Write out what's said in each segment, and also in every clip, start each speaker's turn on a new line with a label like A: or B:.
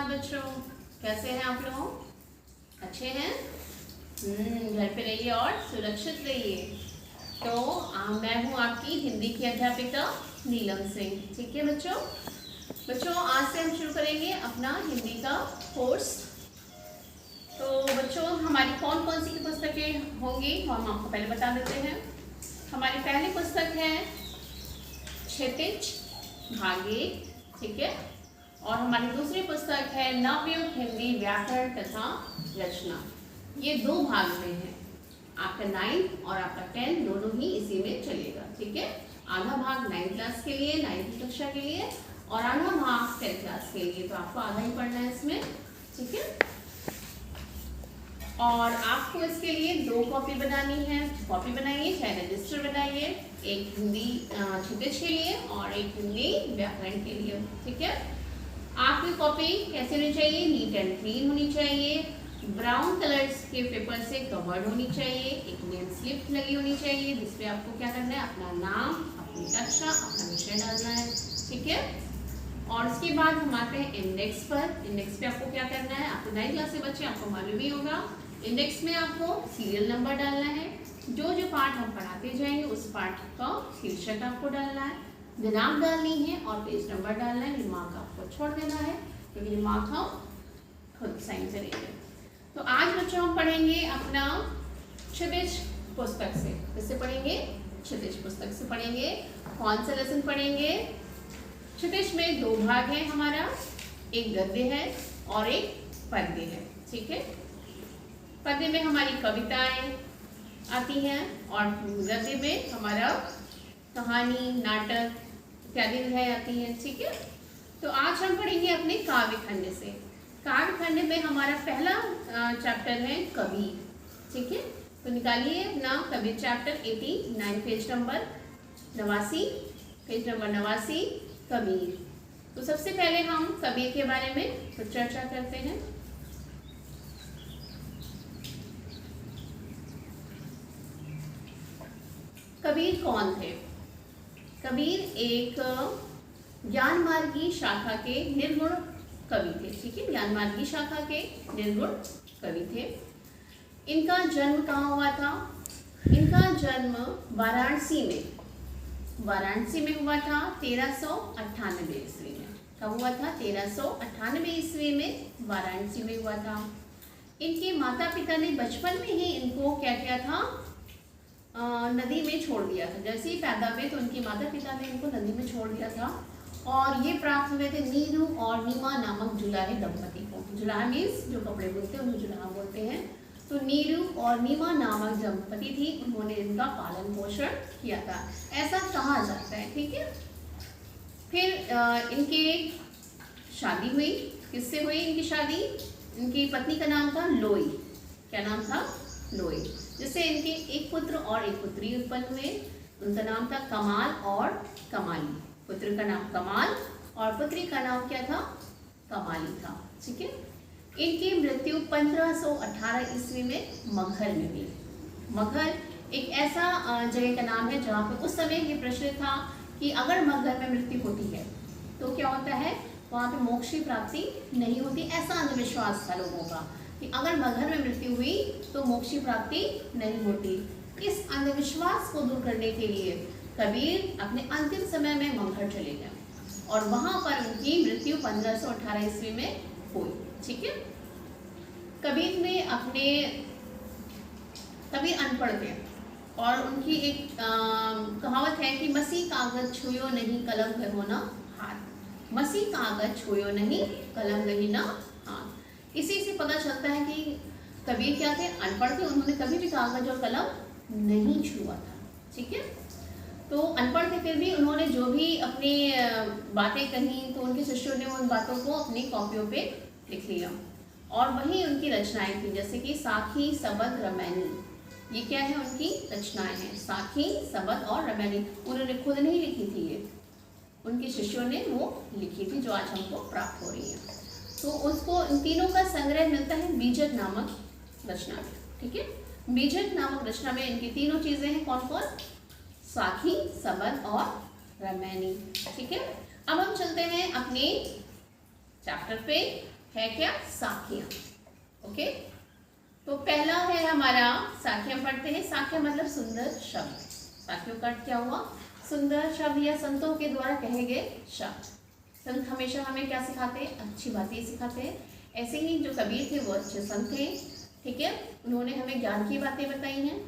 A: सुप्रभात बच्चों, कैसे हैं आप लोग? अच्छे हैं? घर पे रहिए और सुरक्षित रहिए। तो मैं हूँ आपकी हिंदी की अध्यापिका नीलम सिंह। ठीक है बच्चों आज से हम शुरू करेंगे अपना हिंदी का कोर्स। तो बच्चों हमारी कौन कौन सी पुस्तकें होंगी वो हम आपको पहले बता देते हैं। हमारी पहली पुस्तक है क्षितिज भाग 1, ठीक है। और हमारी दूसरी पुस्तक है नवयुग हिंदी व्याकरण तथा रचना। ये 2 भाग में है, आपका 9 और आपका 10 दोनों ही इसी में चलेगा, ठीक है। आधा भाग 9th क्लास के लिए, 9वीं कक्षा के लिए, और आधा भाग 10th क्लास के लिए। तो आपको आधा ही पढ़ना है इसमें, ठीक है। और आपको इसके लिए 2 कॉपी बनानी है। कॉपी बनाइए, चाहे रजिस्टर बनाइए, एक हिंदी क्षितिज के लिए और एक हिंदी व्याकरण के लिए, ठीक है। आपकी कॉपी कैसे होनी चाहिए? नीट एंड क्लीन होनी चाहिए, ब्राउन कलर्स के पेपर से कवर्ड होनी चाहिए, एक नेम स्लिप लगी होनी चाहिए जिसपे आपको क्या करना है, अपना नाम, अपनी कक्षा, अपना विषय डालना है, ठीक है। और उसके बाद हम आते हैं इंडेक्स पर। इंडेक्स पे आपको क्या करना है, आपको 9th क्लास के बच्चे आपको मालूम ही होगा। इंडेक्स में आपको सीरियल नंबर डालना है, जो जो पाठ हम पढ़ाते जाएंगे उस पाठ का शीर्षक आपको डालना है, दिनांक डालनी है और पेज नंबर डालना है। रिमार्क आपको छोड़ देना है क्योंकि रिमार्क हम खुद साइन करेंगे। तो आज बच्चों हम पढ़ेंगे अपना क्षितिज पुस्तक से। किससे पढ़ेंगे? क्षितिज पुस्तक से पढ़ेंगे। कौन सा लेसन पढ़ेंगे? क्षितिज में 2 भाग है हमारा, एक गद्य है और एक पद्य है, ठीक है। पद्य में हमारी कविताएं आती हैं और गद्य में हमारा कहानी, नाटक इत्यादि विधाएं आती हैं, ठीक है। तो आज हम पढ़ेंगे अपने काव्य खंड से। काव्य खंड में हमारा पहला चैप्टर है कबीर, ठीक है। तो निकालिए अपना Kabir chapter 89 page number 89 Kabir. तो सबसे पहले हम कबीर के बारे में कुछ चर्चा करते हैं। कबीर कौन थे? कबीर एक ज्ञानमार्गी शाखा के निर्गुण कवि थे, ठीक है। ज्ञानमार्गी शाखा के निर्गुण कवि थे। इनका जन्म कहाँ हुआ था? इनका जन्म वाराणसी में हुआ था 1398 ईस्वी में। कब हुआ था? 1398 ईस्वी में वाराणसी में हुआ था। इनके माता पिता ने बचपन में ही इनको क्या किया था, नदी में छोड़ दिया था। जैसे ही पैदा हुए तो उनके माता पिता ने इनको नदी में छोड़ दिया था और ये प्राप्त हुए थे नीरू और नीमा नामक जुलाहे दंपति को। जुलाहा मीन्स जो कपड़े बोलते हैं उन्हें जुलाहा बोलते हैं। तो नीरू और नीमा नामक दंपति थी, उन्होंने इनका पालन पोषण किया था, ऐसा कहा जाता है, ठीक है। फिर इनके शादी हुई। किससे हुई इनकी शादी? इनकी पत्नी का नाम था लोई। क्या नाम था? लोई। जिससे इनके एक पुत्र और एक पुत्री उत्पन्न हुए। उनका नाम था कमाल और कमाली। पुत्र का नाम कमाल और पुत्री का नाम क्या था? कमाली था, ठीक है। इनकी मृत्यु 1518 ईस्वी में मगहर में हुई। मगहर एक ऐसा जगह का नाम है जहाँ पर उस समय ये प्रचलित था कि अगर मगहर में मृत्यु होती है तो क्या होता है, वहाँ पे मोक्ष की प्राप्ति नहीं होती। ऐसा अंधविश्वास था लोगों का कि अगर मगहर में मृत्यु हुई तो मोक्ष की प्राप्ति नहीं होती। इस अंधविश्वास को दूर करने के लिए कबीर अपने अंतिम समय में मगहर चले गए और वहां पर उनकी मृत्यु 1518 ईस्वी में हुई, ठीक है। कबीर अनपढ़ थे और उनकी एक कहावत है कि मसी कागज छुयो नहीं कलम कहो ना हाथ। मसी कागज छुयो नहीं कलम नहीं ना हाथ। इसी से पता चलता है कि कबीर क्या थे? अनपढ़ थे। उन्होंने कभी भी कागज और कलम नहीं छुआ था, ठीक है। तो अनपढ़ थे फिर भी उन्होंने जो भी अपनी बातें कही तो उनके शिष्यों ने उन बातों को अपनी कॉपियों पे लिख लिया और वही उनकी रचनाएं थी, जैसे कि साखी, सबद, रमैनी। ये क्या है? उनकी रचनाएं हैं, साखी, सबद और रमैनी। उन्होंने खुद नहीं लिखी थी, ये उनके शिष्यों ने वो लिखी थी जो आज हमको प्राप्त हो रही है। तो उसको इन तीनों का संग्रह मिलता है बीजक नामक रचना में, ठीक है। बीजक नामक रचना में इनकी तीनों चीजें हैं। कौन कौन? साखी, सबद और रमैनी, ठीक है। अब हम चलते हैं अपने चैप्टर पे। है क्या? साखियां। ओके, तो पहला है हमारा साखियां पढ़ते हैं। साखियां मतलब सुंदर शब्द। साखियों का अर्थ क्या हुआ? सुंदर शब्द या संतों के द्वारा कहे गए शब्द। संत हमेशा हमें क्या सिखाते हैं? अच्छी बातें सिखाते हैं। ऐसे ही जो कबीर थे वो अच्छे संत थे, ठीक है। उन्होंने हमें ज्ञान की बातें बताई हैं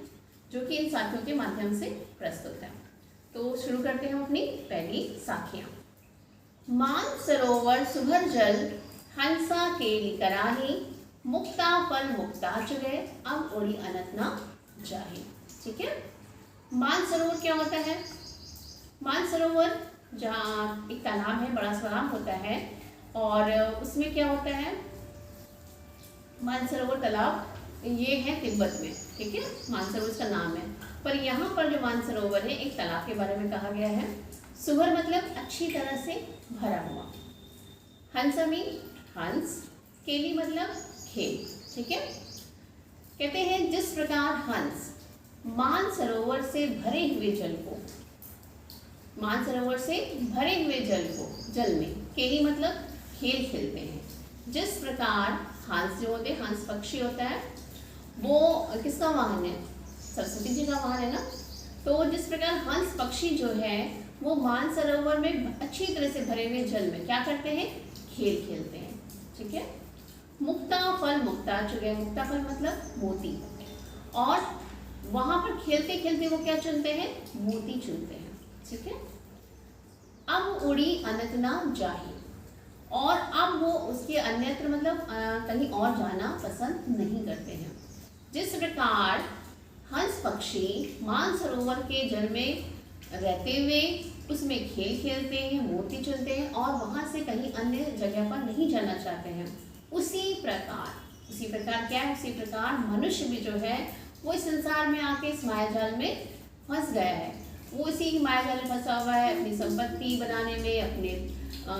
A: जो कि इन साखियों के माध्यम से प्रस्तुत है। तो शुरू करते हैं हम अपनी पहली साखियां। मान सरोवर सुभर जल, हंसा केली कराही, मुक्ता फल मुक्ता चुगे, अब उड़ी अनंत ना जाही। ठीक है, मान सरोवर क्या होता है? मान सरोवर जहाँ एक तालाब है, बड़ा सा तालाब होता है, और उसमें क्या होता है? मानसरोवर तालाब ये है तिब्बत में, ठीक है। मानसरोवर इसका नाम है, पर यहाँ पर जो मानसरोवर है एक तालाब के बारे में कहा गया है। सुभर मतलब अच्छी तरह से भरा हुआ, हंसमी हंस, केली मतलब खेल, ठीक है। कहते हैं जिस प्रकार हंस मानसरोवर से भरे हुए जल को, मानसरोवर से भरे हुए जल में केली मतलब खेल खेलते हैं, जिस प्रकार हंस जो होते हैं, हंस पक्षी होता है, वो किसका वाहन है? सरस्वती जी का वाहन है ना। तो जिस प्रकार हंस पक्षी जो है वो मानसरोवर में अच्छी तरह से भरे हुए जल में क्या करते हैं? खेल खेलते हैं, ठीक है। मुक्ता फल मुक्ता चुगे, मुक्ता फल मतलब मोती, और वहां पर खेलते खेलते वो क्या चुनते हैं? मोती चुनते हैं, ठीक है। अब उड़ी अनंत ना जाही, और अब वो उसके अन्यत्र मतलब कहीं और जाना पसंद नहीं करते हैं। जिस प्रकार हंस पक्षी मानसरोवर के जल में रहते हुए उसमें खेल खेलते हैं, मोती चुनते हैं, और वहां से कहीं अन्य जगह पर नहीं जाना चाहते हैं, उसी प्रकार क्या है? उसी प्रकार मनुष्य भी जो है वो इस संसार में आके इस मायाजाल में फंस गया है। वो इसी मायाजाल में फंसा हुआ है, अपनी संपत्ति बनाने में, अपने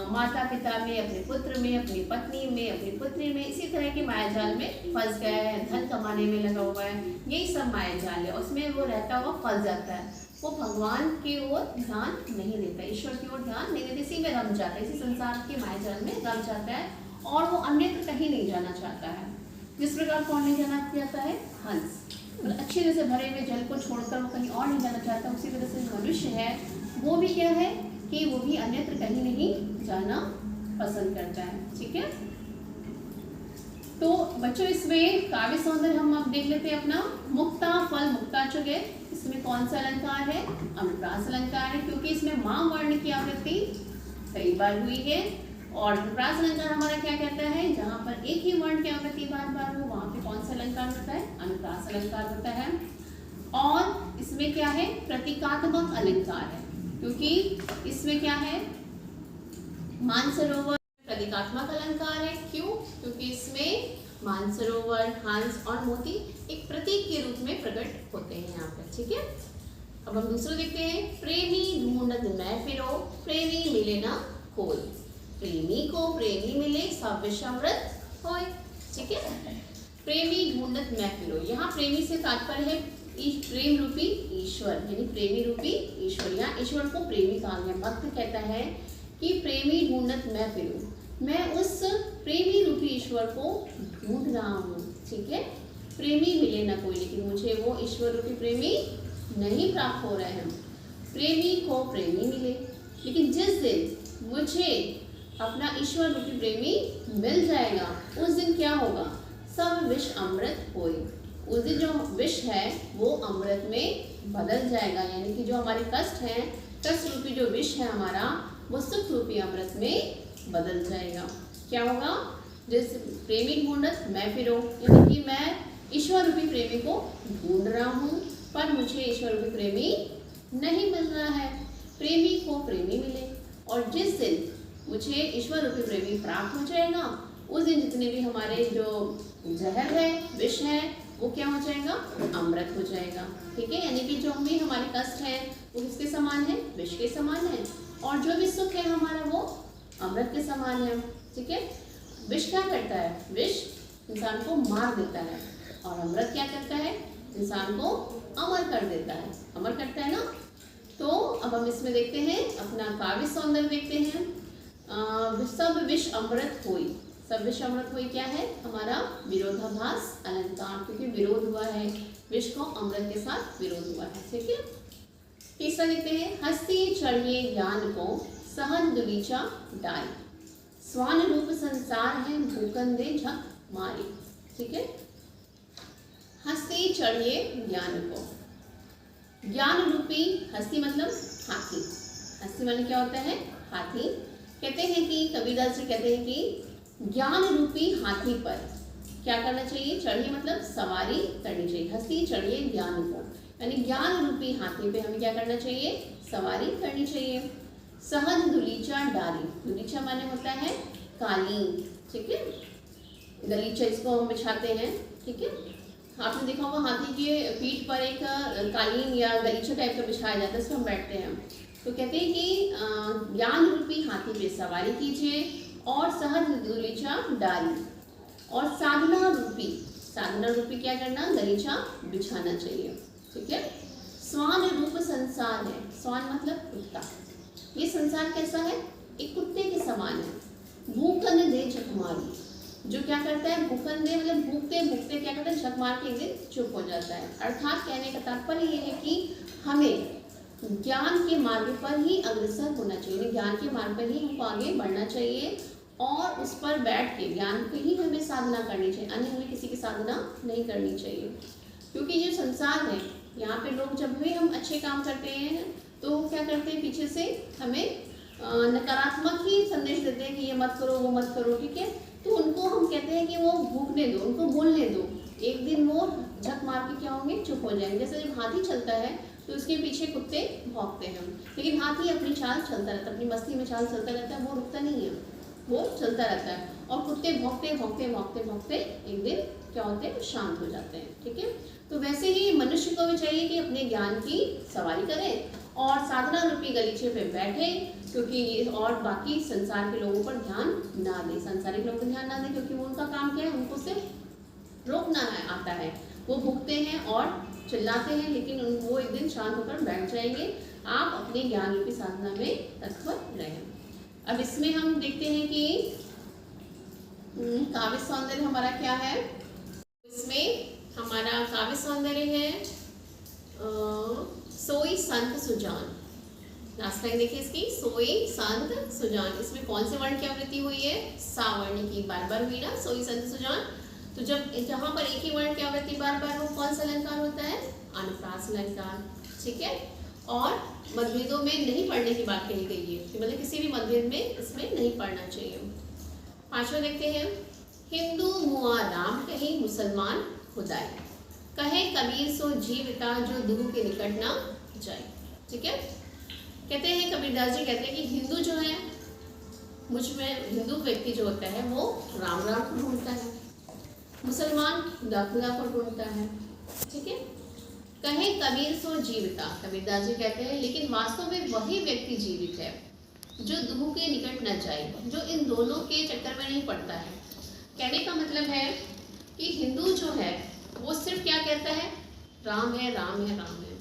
A: माता पिता में, अपने पुत्र में, अपनी पत्नी में, अपनी पुत्री में, इसी तरह के मायाजाल में फंस गया है। धन कमाने में लगा हुआ है, यही सब मायाजाल है, उसमें वो रहता हुआ फंस जाता है। वो भगवान की ओर ध्यान नहीं देता, ईश्वर की ओर ध्यान नहीं देता, इसी में रम जाता है, इसी संसार के मायाजाल में रम जाता है, और वो अन्यत्र कहीं नहीं जाना चाहता है। जिस प्रकार कौन नहीं जाना चाहता है? हंस, मतलब अच्छी तरह से भरे हुए जल को छोड़कर वो कहीं और नहीं जाना चाहता। उसी तरह से मनुष्य है वो भी क्या है कि वो भी अन्यत्र कहीं नहीं जाना पसंद करता है, ठीक है। तो बच्चों इसमें काव्य सौंदर्य हम अब देख लेते हैं अपना। मुक्ता फल मुक्ता चुगे, इसमें कौन सा अलंकार है? अनुप्रास अलंकार है, क्योंकि इसमें मां वर्ण की आवृत्ति कई बार हुई है, और अनुप्रास अलंकार हमारा क्या कहता है? जहाँ पर एक ही वर्ण की आवृत्ति बार बार हो वहां पे कौन सा अलंकार होता है? अनुप्रास अलंकार होता है। और इसमें क्या है? प्रतीकात्मक अलंकार है, क्योंकि इसमें क्या है? मानसरोवर प्रतीकात्मक अलंकार है। क्यों? क्योंकि इसमें मानसरोवर, हंस और मोती एक प्रतीक के रूप में प्रकट होते हैं यहाँ पर, ठीक है। अब हम दूसरा देखते हैं। प्रेमी ढूंढत मैं फिरो, प्रेमी मिले ना कोई, प्रेमी को प्रेमी मिले सब विषमृत होय, ठीक है। प्रेमी ढूंढत मैं फिरो, यहाँ प्रेमी से तात्पर्य है प्रेम रूपी ईश्वर, यानी प्रेमी रूपी ईश्वर। यहाँ ईश्वर को प्रेमी कहा गया। भक्त कहता है कि प्रेमी ढूंढत मैं फिरूं, मैं उस प्रेमी रूपी ईश्वर को ढूंढ रहा हूँ, ठीक है। प्रेमी मिले ना कोई, लेकिन मुझे वो ईश्वर रूपी प्रेमी नहीं प्राप्त हो रहे हैं। प्रेमी को प्रेमी मिले, लेकिन जिस दिन मुझे अपना ईश्वर रूपी प्रेमी मिल जाएगा उस दिन क्या होगा? सब विष अमृत होए, उस दिन जो विष है वो अमृत में बदल जाएगा, यानी कि जो हमारे कष्ट हैं, कष्ट रूपी जो विष है हमारा, वो सुख रूपी अमृत में बदल जाएगा। क्या होगा? जैसे प्रेमी ढूंढत मैं फिरो, यानी कि मैं ईश्वर रूपी प्रेमी को ढूंढ रहा हूँ, पर मुझे ईश्वर रूपी प्रेमी नहीं मिल रहा है। प्रेमी को प्रेमी मिले, और जिस दिन मुझे ईश्वर रूपी प्रेमी प्राप्त हो जाएगा उस दिन जितने भी हमारे जो जहर है, विष है, वो क्या हो जाएगा? अमृत हो जाएगा, ठीक है। यानी कि जो भी हमारे कष्ट है वो किसके समान है? विष के समान है, और जो भी सुख है हमारा वो अमृत के समान है, ठीक है। विष क्या करता है? विष इंसान को मार देता है, और अमृत क्या करता है? इंसान को अमर कर देता है, अमर करता है ना। तो अब हम इसमें देखते हैं अपना काव्य सौंदर्य देखते हैं। सब विष अमृत होई, सभ्य समृद्ध हुई क्या है हमारा विरोधाभास अलंकार, क्योंकि विरोध हुआ है, विष को अमृत के साथ विरोध हुआ है। ठीक है, तीसरा लिखते हैं हस्ती चढ़िए ज्ञान को सहज दुलीचा डाई, स्वान रूप संसार है भूकंदे झक मारी। ठीक है, हस्ती चढ़िए ज्ञान को, ज्ञान रूपी हस्ती मतलब हाथी, हस्ती माने क्या होता है हाथी। कहते हैं कि कबीरदास जी कहते हैं कि ज्ञान रूपी हाथी पर क्या करना चाहिए, चढ़िए मतलब सवारी करनी चाहिए, हस्ती चढ़िए ज्ञान को, यानी ज्ञान रूपी हाथी पे हमें क्या करना चाहिए, सवारी करनी चाहिए। सहज दुलीचा डाली, दुलीचा माने होता है कालीन। ठीक है, गलीचा इसको हम बिछाते हैं। ठीक है, आपने देखा होगा हाथी के पीठ पर एक कालीन या गलीचा टाइप का बिछाया जाता है, इस पर हम बैठते हैं। तो कहते हैं कि ज्ञान रूपी हाथी पे सवारी कीजिए और सहज दुलीचा डाली, और साधना रूपी, साधना रूपी क्या करना, गलीचा बिछाना चाहिए। ठीक है, स्वान रूप संसार है, स्वान मतलब कुत्ता, ये संसार कैसा है, एक कुत्ते के समान है। भूखंड दे झक मारी, जो क्या करता है, भूखंड दे मतलब भूखते भूखते क्या करता है, झक मार के एक दिन चुप हो जाता है। अर्थात कहने का तात्पर्य ये है कि हमें ज्ञान के मार्ग पर ही अग्रसर होना चाहिए, ज्ञान के मार्ग पर ही हमको आगे बढ़ना चाहिए और उस पर बैठ के ज्ञान की ही हमें साधना करनी चाहिए, अन्य हमें किसी की साधना नहीं करनी चाहिए। क्योंकि ये संसार है, यहाँ पे लोग जब भी हम अच्छे काम करते हैं तो क्या करते हैं, पीछे से हमें नकारात्मक ही संदेश देते हैं कि ये मत करो वो मत करो। ठीक है, तो उनको हम कहते हैं कि वो भूखने दो, उनको बोलने दो, एक दिन वो झक मार के क्या होंगे, चुप हो जाएंगे। जैसे जब हाथी चलता है तो उसके पीछे कुत्ते भौंकते हैं, लेकिन हाथी अपनी चाल चलता रहता है, अपनी मस्ती में चाल चलता रहता है, वो रुकता नहीं है, वो चलता रहता है। और कुत्ते भौंकते भौंकते भौंकते भौंकते एक दिन क्या होते हैं, शांत हो जाते हैं। ठीक है, तो वैसे ही मनुष्य को भी चाहिए कि अपने ज्ञान की सवारी करें और साधना रूपी गलीचे पे बैठे, क्योंकि ये और बाकी संसार के लोगों पर ध्यान ना दें, संसारिक लोगों पर ध्यान ना दें, क्योंकि वो उनका काम क्या है, उनको सिर्फ रोकना है आता है। वो भूखते हैं और चिल्लाते हैं, लेकिन वो एक दिन शांत होकर बैठ जाएंगे। आप अपने ज्ञान रूपी साधना में तत्पर रहें। अब इसमें हम देखते हैं कि काव्य सौंदर्य हमारा क्या है। इसमें हमारा काव्य सौंदर्य है सोई संत सुजान। लास्ट लाइन देखिए इसकी, सोई संत सुजान। इसमें कौन से वर्ण की आवृत्ति हुई है, सावर्ण की, बार बार हुई ना, सोई संत सुजान। तो जब जहाँ पर एक ही वर्ण की आवृत्ति बार बार हो, कौन सा अलंकार होता है, अनुप्रास अलंकार। ठीक है, और मतभेदों में नहीं पढ़ने की बात कही गई है, मतलब किसी भी मतभेद में इसमें नहीं पढ़ना चाहिए। पांचवा देखते हैं, हिंदू मुआ राम कहे मुसलमान खुदाई, कहे कबीर सो जीविता जो दुहु के निकट ना जाए। ठीक है, कहते हैं कबीरदास जी कहते हैं कि हिंदू जो है, मुझ में हिंदू व्यक्ति जो होता है वो राम राम को ढूंढता है, मुसलमान खुदा खुदा को ढूंढता है। ठीक है, कहे कबीर सो जीविता, कबीरदास जी कहते हैं लेकिन वास्तव में वही व्यक्ति जीवित है जो दुहु के निकट न जाए, जो इन दोनों के चक्कर में नहीं पड़ता है। कहने का मतलब है कि हिंदू जो है वो सिर्फ क्या कहता है, राम है राम है राम है,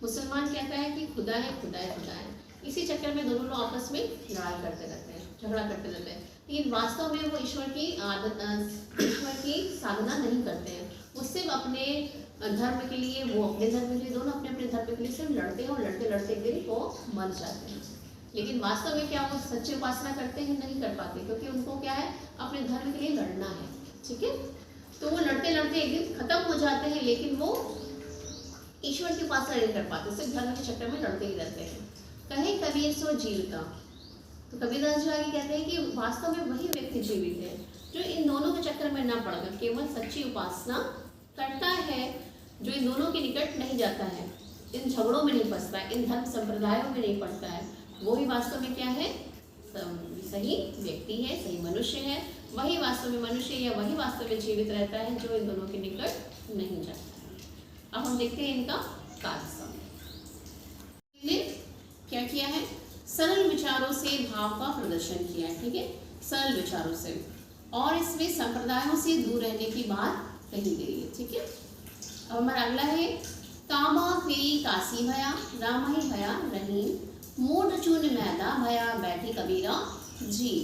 A: मुसलमान कहता है कि खुदा है खुदा है खुदा है। इसी चक्कर में दोनों लोग आपस में लड़ाई करते रहते हैं, झगड़ा करते रहते हैं, लेकिन वास्तव में वो ईश्वर की साधना नहीं करते हैं। वो सिर्फ अपने धर्म के लिए, वो अपने धर्म के लिए, दोनों अपने अपने धर्म के लिए सिर्फ लड़ते हैं और लड़ते लड़ते एक दिन वो मर जाते हैं। लेकिन वास्तव में क्या वो सच्ची उपासना करते हैं, नहीं कर पाते, क्योंकि उनको क्या है, अपने धर्म के लिए लड़ना है। ठीक है, तो वो लड़ते लड़ते एक दिन खत्म हो जाते हैं, लेकिन वो ईश्वर की उपासना नहीं कर पाते, सिर्फ धर्म के चक्कर में लड़ते ही रहते हैं। कहे कबीर सो जीविता, तो कबीरदास जी आगे कहते हैं कि वास्तव में वही व्यक्ति जीवित है जो इन दोनों के चक्कर में न पड़कर केवल सच्ची उपासना करता है, जो इन दोनों के निकट नहीं जाता है, इन झगड़ों में नहीं फंसता है, इन धर्म संप्रदायों में नहीं पड़ता है, वो ही वास्तव में क्या है, सही व्यक्ति है, सही मनुष्य है। वही वास्तव में मनुष्य या वही वास्तव में जीवित रहता है जो इन दोनों के निकट नहीं जाता है। अब हम देखते हैं इनका कार्य सौंदर्य। ने क्या किया है, सरल विचारों से भाव का प्रदर्शन किया है। ठीक है, सरल विचारों से, और इसमें संप्रदायों से दूर रहने की बात कही गई है। ठीक है, अब हमारा अगला है, कामा फेरी काशी भया राम ही भया रहीम, मूड चून मैदा भया बैठी कबीरा जी।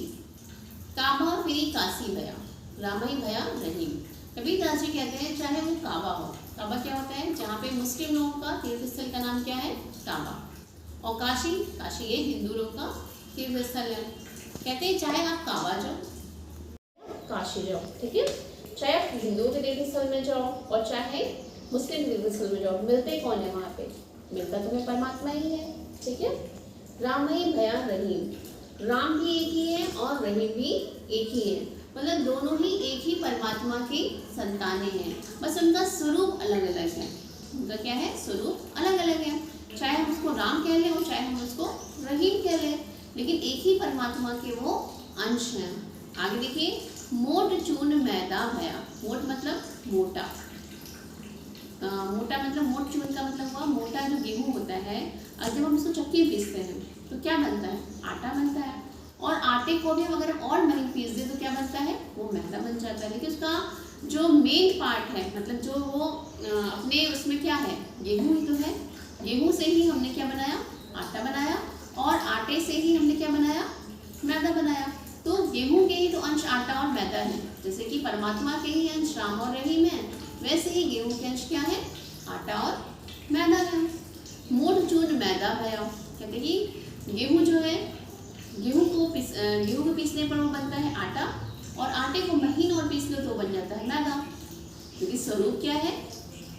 A: काबा फिरी काशी भया, रामई भया रहीम। कबीरदास जी कहते हैं चाहे वो काबा हो, काबा क्या होता है, जहाँ पे मुस्लिम लोगों का तीर्थ स्थल का नाम क्या है, काबा। और काशी, काशी ये हिंदू लोगों का तीर्थ स्थल है। कहते हैं चाहे आप काबा जाओ, काशी जाओ, ठीक है, चाहे आप हिंदुओं के तीर्थ स्थल में जाओ और चाहे मुस्लिम तीर्थ स्थल में जाओ, मिलते कौन है वहाँ पे, मिलता तुम्हें परमात्मा ही है, ठीक है। राम ही भया रहीम, राम भी एक ही है और रहीम भी एक ही है, मतलब दोनों ही एक ही परमात्मा की संतानें हैं, बस उनका स्वरूप अलग अलग है। उनका क्या है, स्वरूप अलग अलग है। चाहे हम उसको राम कह लें और चाहे हम उसको रहीम कह लें, लेकिन एक ही परमात्मा के वो अंश हैं। आगे देखिए, मोट चून मैदा भया, मोट मतलब मोटा, मोटा मतलब मोट चून का मतलब हुआ मोटा जो गेहूं होता है, और जब हम उसको चक्की में पीसते हैं तो क्या बनता है, आटा बनता है। और आटे को भी अगर और महीन पीस दे तो क्या बनता है, वो मैदा बन जाता है। लेकिन उसका जो मेन पार्ट है, मतलब जो वो अपने उसमें क्या है, गेहूं ही तो है। गेहूं से ही हमने क्या बनाया, आटा बनाया, और आटे से ही हमने क्या बनाया, मैदा बनाया। तो गेहूं के ही तो अंश आटा और मैदा है, जैसे कि परमात्मा के ही अंश राम और रहीम है, वैसे ही गेहूं के अंश क्या है, आटा और मैदा है। मोट चून मैदा भया, कहते हैं कि गेहूं जो है, गेहूं को पीसने पर वो बनता है आटा, और आटे को महीन और पीस लो तो बन जाता है मैदा, क्योंकि स्वरूप क्या है,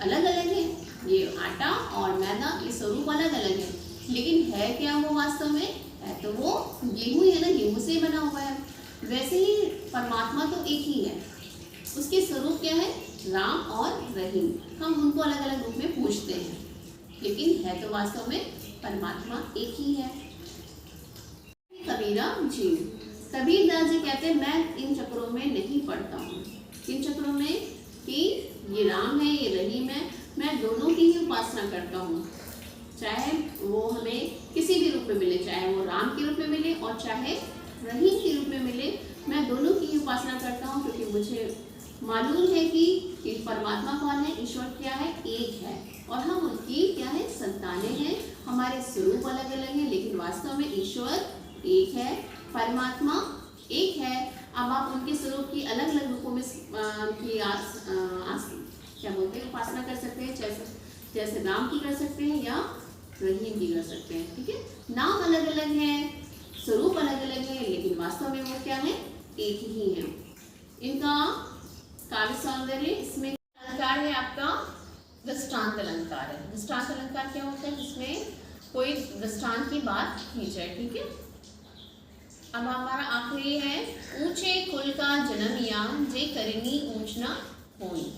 A: अलग अलग है। ये आटा और मैदा ये स्वरूप अलग अलग है, लेकिन है क्या वो वास्तव में, है तो वो गेहूं है ना, गेहूं से बना हुआ है। वैसे ही परमात्मा तो एक ही है, उसके स्वरूप क्या है, राम और रहीम। हम उनको अलग अलग रूप में पूजते हैं, लेकिन है तो वास्तव में परमात्मा एक ही है। कबीरा जी, कबीरदास जी कहते हैं मैं इन चक्रों में नहीं पड़ता हूँ। इन चक्रों में कि ये राम है ये रहीम है, मैं दोनों की ही उपासना करता हूँ, चाहे वो हमें किसी भी रूप में मिले, चाहे वो राम के रूप में मिले और चाहे रहीम के रूप में मिले, मैं दोनों की ही उपासना करता हूँ, क्योंकि मुझे मालूम है कि परमात्मा कौन है, ईश्वर क्या है, एक है, और हम उनकी क्या है, संतानें हैं। हमारे स्वरूप अलग अलग हैं, लेकिन वास्तव में ईश्वर एक है, परमात्मा एक है। अब आप उनके स्वरूप की अलग अलग रूपों में की क्या बोलते हैं, उपासना कर सकते हैं, जैसे राम की कर सकते हैं या रहीम की कर सकते हैं, ठीक है। नाम अलग अलग है, स्वरूप अलग अलग है, लेकिन वास्तव में वो क्या है, एक ही है। इनका काव्य सौंदर्य, इसमें अलंकार है आपका दृष्टांत अलंकार है। दृष्टांत अलंकार क्या होता है, जिसमें कोई दृष्टांत की बात की जाए, ठीक है। अब हमारा आखिरी है, ऊंचे कुल का जन्मिया जे करनी ऊंच न होई,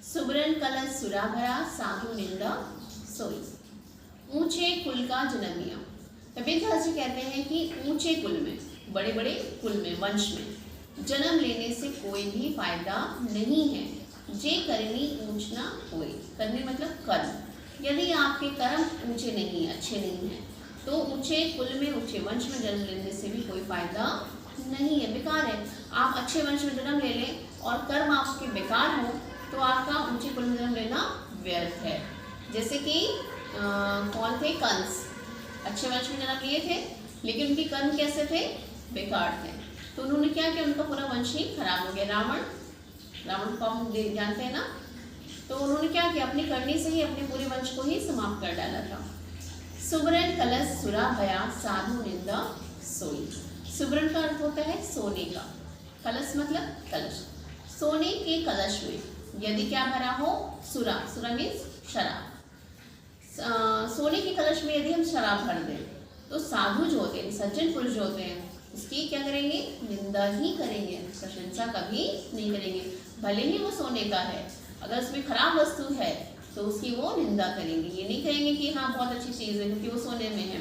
A: सुबरन कलश सुरा भरा साधु निंदा सोई। ऊंचे कुल का जन्मिया, कबीरदास जी कहते हैं कि ऊंचे कुल में, बड़े बड़े कुल में, वंश में जन्म लेने से कोई भी फायदा नहीं है। जे करनी ऊंच न होई, करनी मतलब कर्म, यदि आपके कर्म ऊंचे नहीं, अच्छे नहीं हैं, तो ऊंचे कुल में, ऊंचे वंश में जन्म लेने से भी कोई फायदा नहीं है, बेकार है। आप अच्छे वंश में जन्म ले लें और कर्म आपके बेकार हो, तो आपका ऊंचे कुल में जन्म लेना व्यर्थ है। जैसे कि कौन थे, कंस, अच्छे वंश में जन्म लिए थे, लेकिन उनके कर्म कैसे थे, बेकार थे, तो उन्होंने क्या किया, उनका पूरा वंश ही खराब हो गया। रावण को हम जानते हैं ना, तो उन्होंने क्या किया, अपनी करनी से ही अपने पूरे वंश को ही समाप्त कर डाला था। सुबरन कलश सुरा भया साधु निंदा सोई। सुबरन का अर्थ होता है सोने का, कलश मतलब कलश, सोने के कलश में यदि क्या भरा हो, सुरा, सुरा मीन्स शराब, सोने के कलश में यदि हम शराब भर दें, तो साधु जो होते हैं, सज्जन पुरुष जो होते हैं, उसकी क्या करेंगे, निंदा ही करेंगे, प्रशंसा कभी नहीं करेंगे। भले ही वो सोने का है, अगर उसमें खराब वस्तु है तो उसकी वो निंदा करेंगे, ये नहीं कहेंगे कि हाँ बहुत अच्छी चीज़ है क्योंकि वो सोने में है,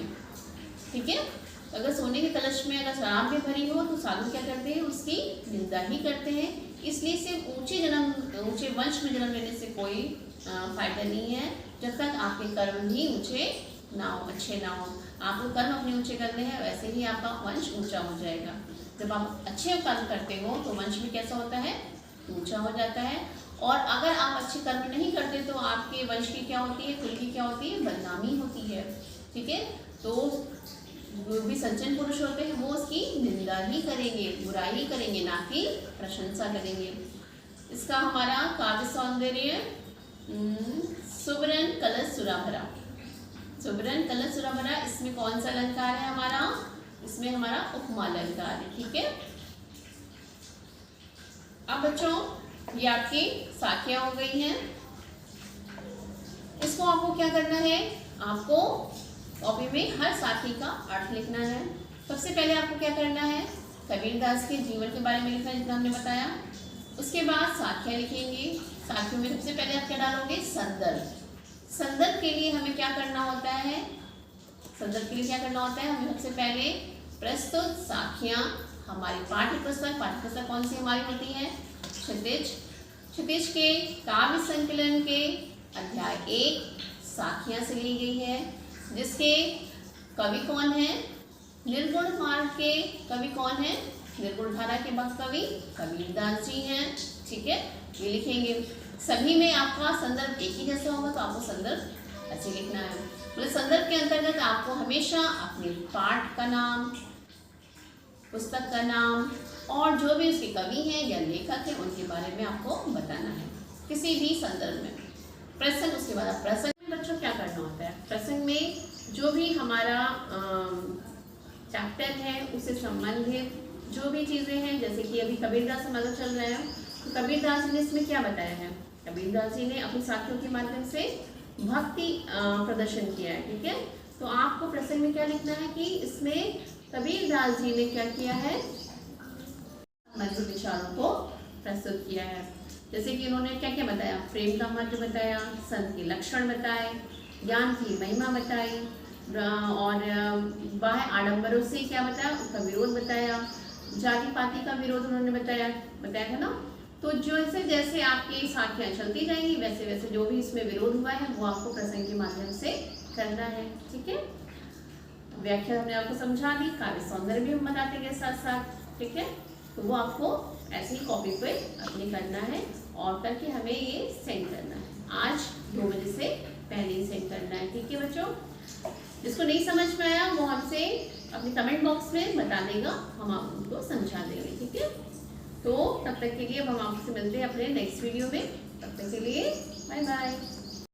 A: ठीक है। तो अगर सोने के कलश में अगर शराब भी भरी हो तो साधु क्या करते हैं, उसकी निंदा ही करते हैं। इसलिए सिर्फ ऊंचे वंश में जन्म लेने से कोई फायदा नहीं है, जब तक आपके कर्म भी ऊंचे ना हो, अच्छे ना हो। आपको कर्म अपने ऊंचे करने हैं, वैसे ही आपका वंश ऊंचा हो जाएगा। जब आप अच्छे कर्म करते हो तो वंश भी कैसा होता है, ऊंचा हो जाता है। और अगर आप अच्छे कर्म नहीं करते तो आपके वंश की क्या होती है, कुल की क्या होती है, बदनामी होती है, ठीक है। तो जो भी सज्जन पुरुष होते हैं वो उसकी निंदा ही करेंगे, बुराई ही करेंगे, ना कि प्रशंसा करेंगे। इसका हमारा काव्य सौंदर्य सुबरन कलश सुराभरा। सुबरन कलश सुराभरा, इसमें कौन सा अलंकार है हमारा? इसमें हमारा उपमा अलंकार है। ठीक है, अब बच्चों ये आपकी साखियां हो गई हैं। इसको आपको क्या करना है? आपको कॉपी में हर साखी का अर्थ लिखना है। सबसे पहले आपको क्या करना है? कबीरदास के जीवन के बारे में लिखना, जितना हमने बताया। उसके बाद साखियां लिखेंगे। साखियों में सबसे पहले आप क्या डालोगे? संदर्भ। संदर्भ के लिए हमें क्या करना होता है? संदर्भ के लिए क्या करना होता है? हमें सबसे पहले प्रस्तुत साखियां, हमारी पाठ्य पुस्तक कौन सी हमारी होती है? क्षितिज। क्षितिज के काव्य संकलन के अध्याय 1 साखियां से ली गई है, जिसके कवि कौन है? निर्गुण मार्ग के कवि कौन है? निर्गुण धारा के भक्त कवि कबीरदास जी हैं। ठीक है, ये लिखेंगे। सभी में आपका संदर्भ एक ही जैसा होगा, तो आपको संदर्भ ऐसे लिखना है। मतलब संदर्भ के अंतर्गत आपको हमेशा अपने पाठ का नाम, पुस्तक का नाम और जो भी उसके कवि हैं या लेखक हैं उनके बारे में आपको बताना है किसी भी संदर्भ में। प्रसंग, उसके बाद प्रसंग में बच्चों क्या करना होता है? प्रसंग में जो भी हमारा चैप्टर है उससे संबंधित जो भी चीज़ें हैं, जैसे कि अभी कबीरदास हमारा चल रहा है, तो कबीरदास जी ने इसमें क्या बताया है? कबीरदास जी ने अपनी साखियों के माध्यम से भक्ति प्रदर्शन किया है। ठीक है, तो आपको प्रसंग में क्या लिखना है कि इसमें कबीरदास जी ने क्या किया है? मधुर विचारों को प्रस्तुत किया है। जैसे कि उन्होंने क्या क्या बताया? प्रेम का महत्व बताया, संत के लक्षण बताए, ज्ञान की महिमा बताई, और बाह्य आडंबरों से क्या बताया? उसका विरोध बताया, जाति पाति का विरोध उन्होंने बताया था ना। तो जैसे जैसे आपकी साखियाँ चलती जाएंगी वैसे वैसे जो भी इसमें विरोध हुआ है वो आपको प्रसंग के माध्यम से करना है। ठीक है, व्याख्या हमने आपको समझा दी, काव्य सौंदर्य भी हम बताते गए साथ साथ। ठीक है, तो वो आपको ऐसे ही कॉपी पे अपने करना है और करके हमें ये सेंड करना है। आज 2 बजे से पहले ही सेंड करना है। ठीक है बच्चों, जिसको नहीं समझ में आया वो हमसे अपने कमेंट बॉक्स में बता देगा, हम आप उनको समझा देंगे। ठीक है, तो तब तक के लिए अब हम आपसे मिलते हैं अपने नेक्स्ट वीडियो में। तब तक के लिए बाय बाय।